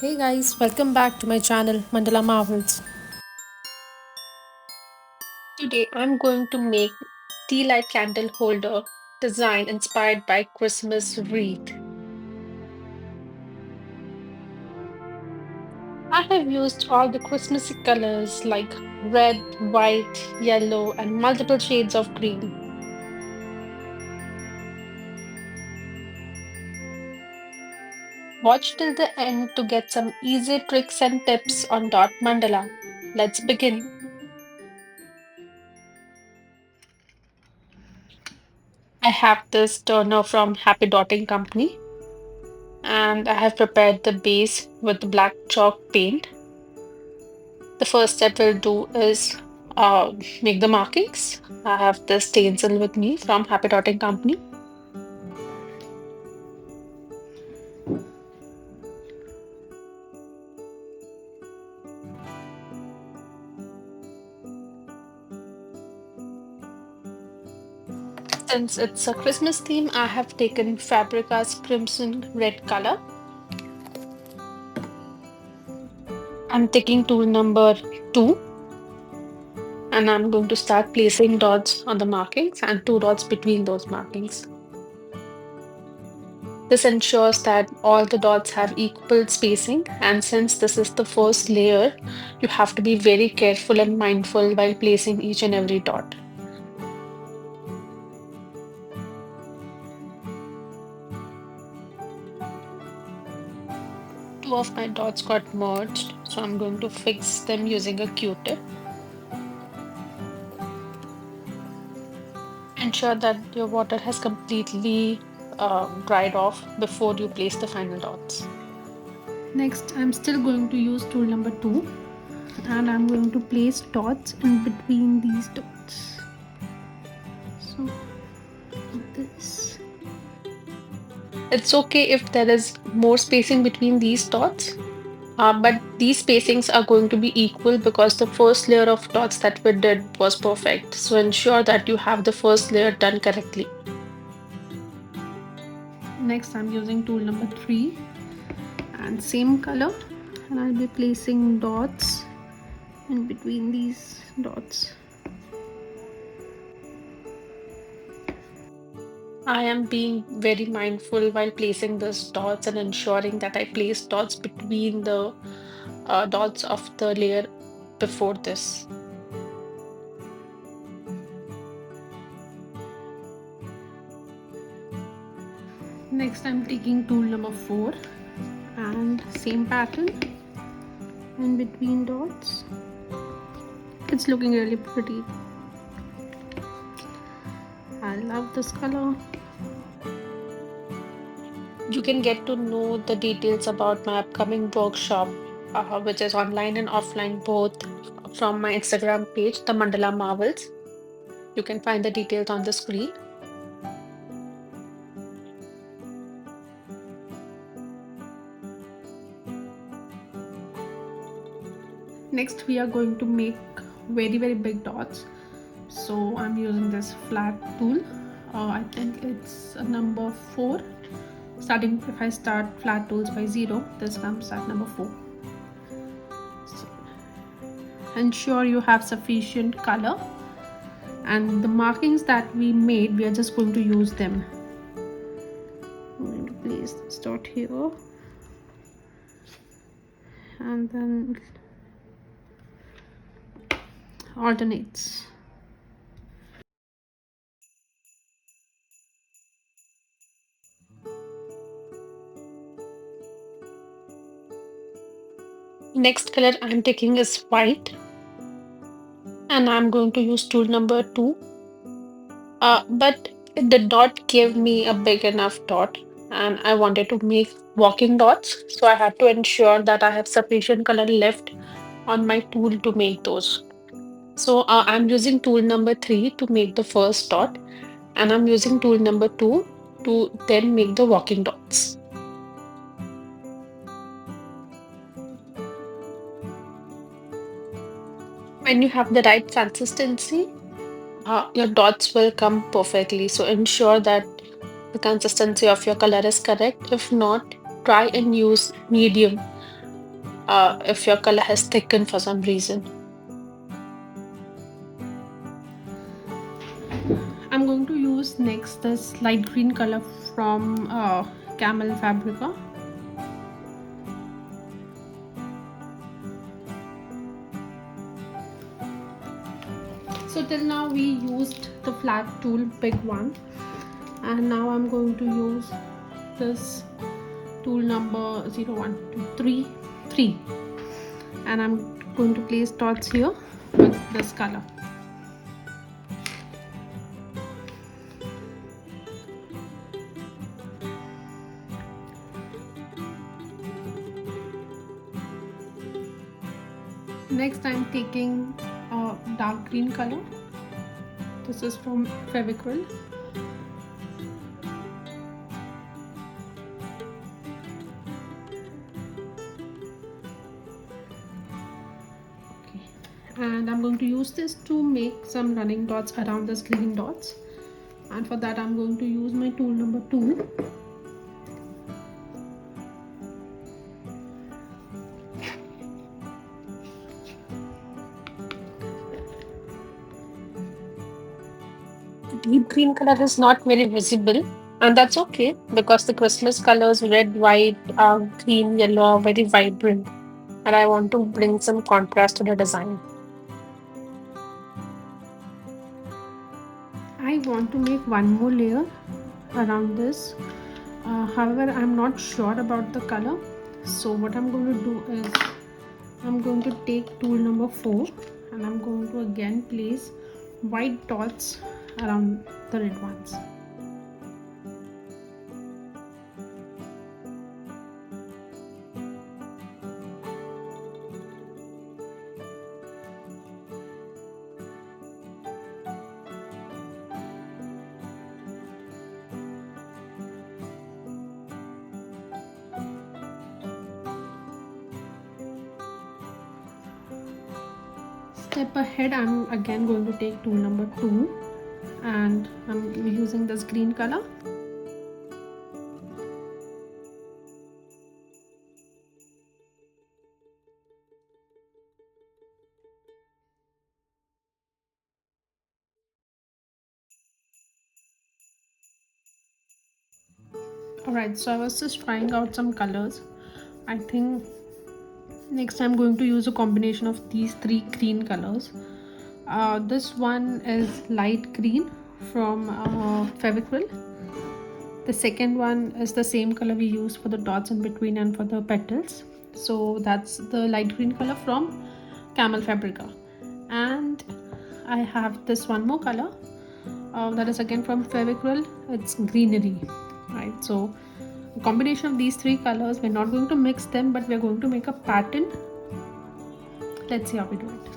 Hey guys, welcome back to my channel Mandala Marvels. Today I'm going to make tea light candle holder design inspired by Christmas wreath. I have used all the Christmassy colors like red, white, yellow, and multiple shades of green. Watch till the end to get some easy tricks and tips on dot mandala. Let's begin. I have this turner from Happy Dotting Company and I have prepared the base with black chalk paint. The first step we'll do is make the markings. I have this stencil with me from Happy Dotting Company. Since it's a Christmas theme, I have taken Fabrica's crimson red color. I'm taking tool number 2 and I'm going to start placing dots on the markings and 2 dots between those markings. This ensures that all the dots have equal spacing, and since this is the first layer, you have to be very careful and mindful while placing each and every dot. Two of my dots got merged, so I'm going to fix them using a Q-tip. Ensure that your water has completely dried off before you place the final dots. Next, I'm still going to use tool number 2 and I'm going to place dots in between these dots. So, this. It's okay if there is more spacing between these dots, but these spacings are going to be equal because the first layer of dots that we did was perfect. So ensure that you have the first layer done correctly. Next, I'm using tool number 3 and same color, and I'll be placing dots in between these dots. I am being very mindful while placing these dots and ensuring that I place dots between the dots of the layer before this. Next, I'm taking tool number 4 and same pattern in between dots. It's looking really pretty. I love this color. You can get to know the details about my upcoming workshop, which is online and offline both, from my Instagram page, the Mandala Marvels. You can find the details on the screen. Next, we are going to make very big dots. So I'm using this flat tool. I think it's a number 4. Starting, if I start flat tools by 0, this comes at number 4. So ensure you have sufficient color, and the markings that we made, we are just going to use them. I'm going to place this dot here and then alternates. Next color I'm taking is white, and I'm going to use tool number 2. But it did not give me a big enough dot, and I wanted to make walking dots, so I had to ensure that I have sufficient color left on my tool to make those. So I'm using tool number 3 to make the first dot, and I'm using tool number 2 to then make the walking dots. When you have the right consistency, your dots will come perfectly. So ensure that the consistency of your color is correct. If not, try and use medium if your color has thickened for some reason. I'm going to use next this light green color from Camel Fabrica. So till now we used the flat tool, big one, and now I'm going to use this tool number 0, 1, 2, 3, 3, and I'm going to place dots here with this color. Next I'm taking a dark green color. This is from Fevicryl. And I'm going to use this to make some running dots around this green dots, and for that I'm going to use my tool number 2. The deep green color is not very visible, and that's okay because the Christmas colors red, white, green, yellow are very vibrant, and I want to bring some contrast to the design. I want to make one more layer around this. However, I'm not sure about the color. So what I'm going to do is I'm going to take tool number 4 and I'm going to again place white dots around the red ones. Step ahead, I'm again going to take tool number 2 and I'm using this green color. Alright, so I was just trying out some colors. I think next I'm going to use a combination of these 3 green colors. This one is light green from Fevicryl. The second one is the same color we use for the dots in between and for the petals. So that's the light green color from Camel Fabrica. And I have this one more color that is again from Fevicryl. It's greenery, right? So a combination of these 3 colors, we're not going to mix them, but we're going to make a pattern. Let's see how we do it.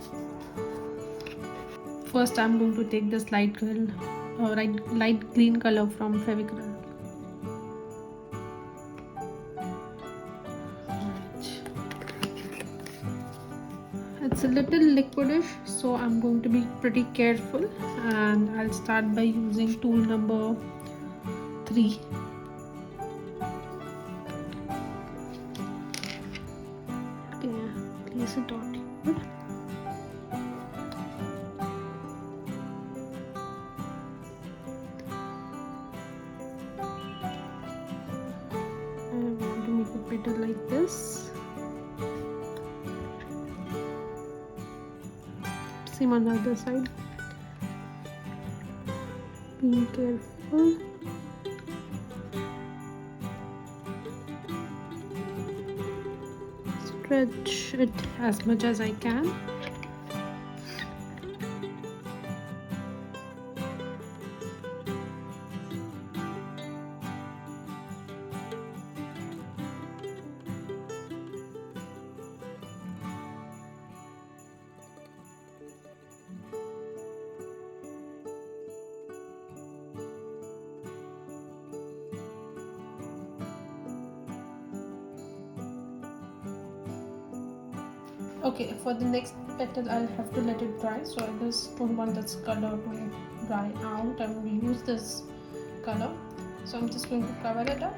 First I'm going to take this light green color from Fevicryl. It's a little liquidish, so I'm going to be pretty careful, and I'll start by using tool number 3. Okay, place a dot here. I want to make it better like this. Same on the other side. Be careful. Stretch it as much as I can. Okay, for the next petal I'll have to let it dry, so I just don't want this color to dry out. I'm going to use this color, so I'm just going to cover it up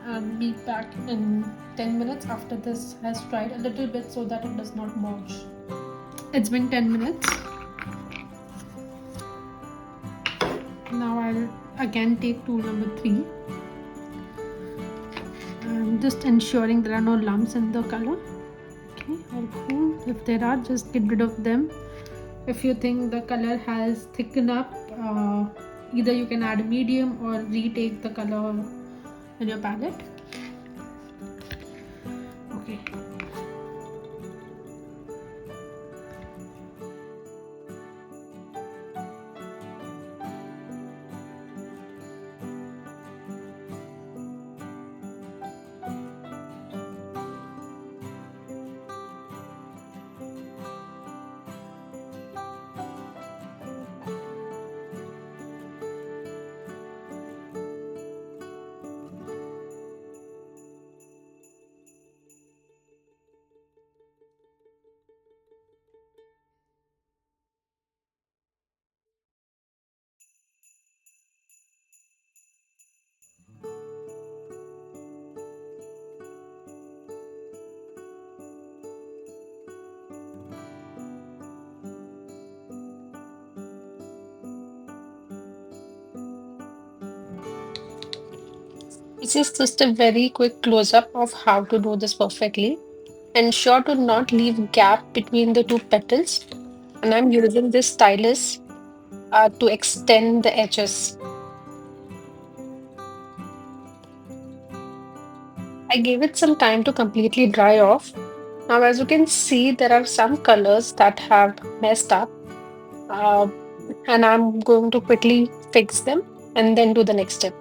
and be back in 10 minutes after this has dried a little bit so that it does not merge. It's been 10 minutes. Now I'll again take tool number 3. I'm just ensuring there are no lumps in the color. Okay, all cool. If there are, just get rid of them. If you think the color has thickened up, either you can add a medium or retake the color in your palette. Okay. This is just a very quick close-up of how to do this perfectly. Ensure to not leave gap between the two petals. And I'm using this stylus to extend the edges. I gave it some time to completely dry off. Now, as you can see, there are some colors that have messed up, uh, and I'm going to quickly fix them and then do the next step.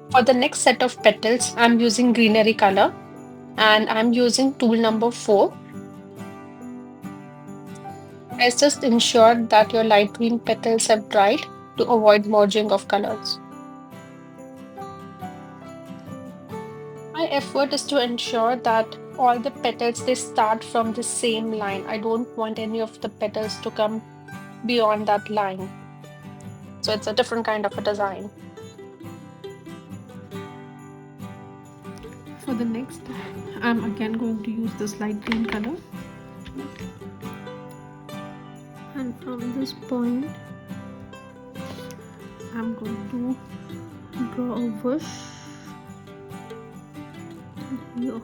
For the next set of petals, I'm using greenery color and I'm using tool number 4. I just ensured that your light green petals have dried to avoid merging of colors. My effort is to ensure that all the petals they start from the same line. I don't want any of the petals to come beyond that line. So it's a different kind of a design. For the next, I'm again going to use this light green color. And from this point, I'm going to draw a whoosh here.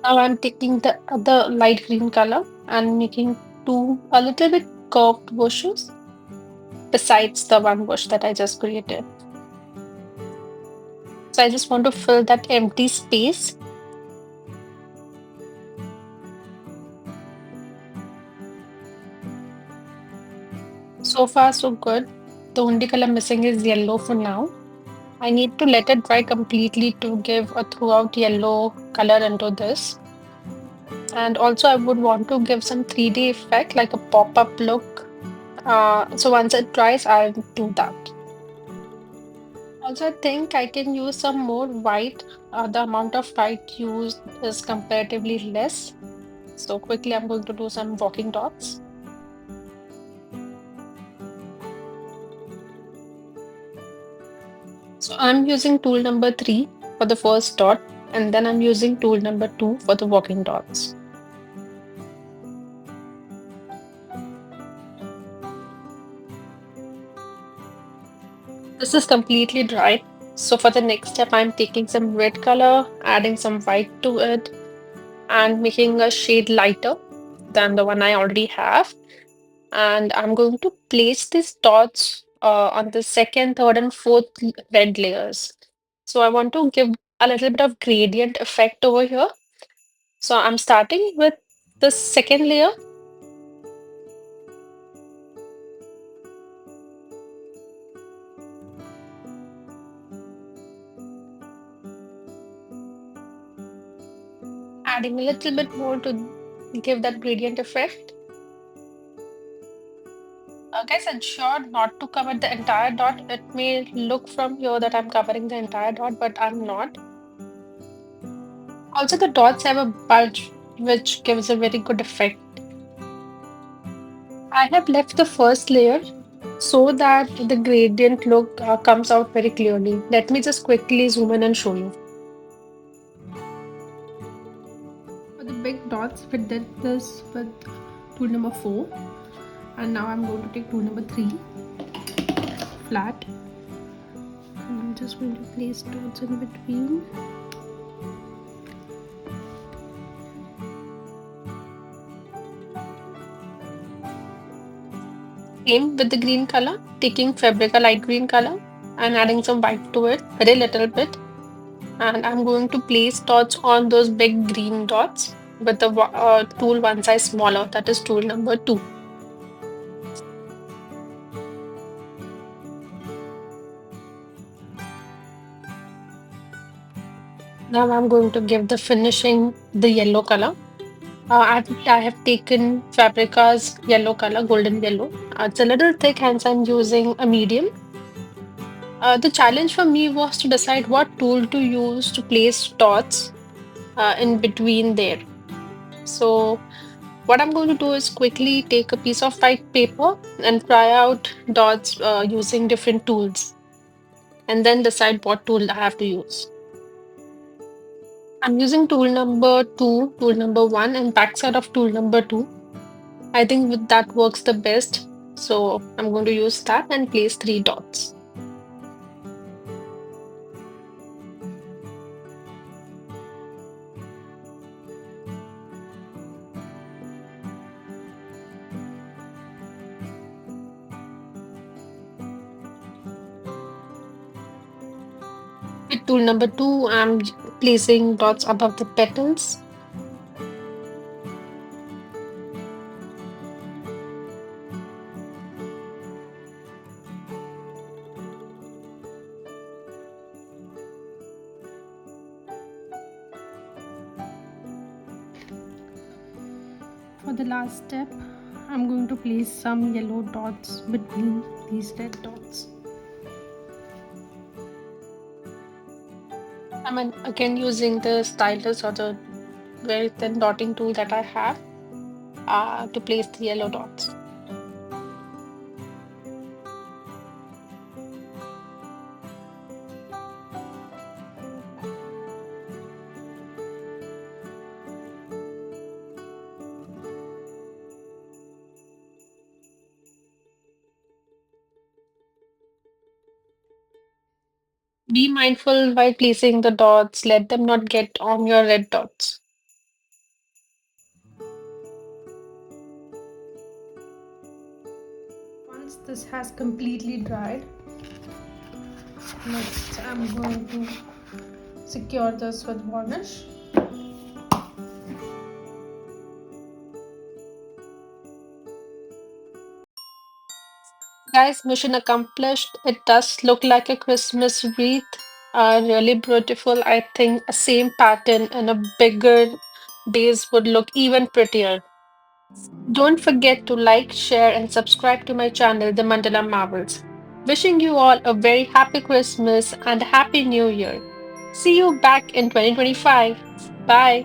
Now I'm taking the other light green color and making two a little bit curved whooshes besides the one whoosh that I just created. So I just want to fill that empty space. So far, so good. The only color missing is yellow for now. I need to let it dry completely to give a throughout yellow color into this. And also, I would want to give some 3D effect, like a pop-up look. So once it dries, I'll do that. Also, I think I can use some more white. The amount of white used is comparatively less. So quickly, I'm going to do some walking dots. So I'm using tool number 3 for the first dot, and then I'm using tool number 2 for the walking dots. This is completely dry. So for the next step, I'm taking some red color, adding some white to it, and making a shade lighter than the one I already have. And I'm going to place these dots on the second, third, and fourth red layers. So I want to give a little bit of gradient effect over here. So I'm starting with the second layer. Adding a little bit more to give that gradient effect. Guys, ensure not to cover the entire dot. It may look from here that I'm covering the entire dot, but I'm not. Also, the dots have a bulge, which gives a very good effect. I have left the first layer so that the gradient look comes out very clearly. Let me just quickly zoom in and show you. For the big dots, we did this with tool number 4, and now I'm going to take tool number 3, flat. And I'm just going to place dots in between. Same with the green color, taking Fevicryl light green color and adding some white to it, very little bit. And I'm going to place dots on those big green dots with the tool one size smaller, that is tool number 2. Now I'm going to give the finishing the yellow color. I have taken Fabrica's yellow color, golden yellow. It's a little thick, hence I'm using a medium. The challenge for me was to decide what tool to use to place dots in between there. So what I'm going to do is quickly take a piece of white paper and try out dots using different tools and then decide what tool I have to use. I'm using tool number 2, tool number 1, and backside of tool number 2. I think that works the best. So I'm going to use that and place 3 dots. With tool number 2, I'm placing dots above the petals. For the last step, I'm going to place some yellow dots between these red dots. I'm again using the stylus or the very thin dotting tool that I have to place the yellow dots. Be mindful while placing the dots. Let them not get on your red dots. Once this has completely dried, next I'm going to secure this with varnish. Guys, mission accomplished. It does look like a Christmas wreath. Really beautiful. I think a same pattern in a bigger base would look even prettier. Don't forget to like, share, and subscribe to my channel, The Mandala Marvels. Wishing you all a very happy Christmas and a happy New Year. See you back in 2025. Bye.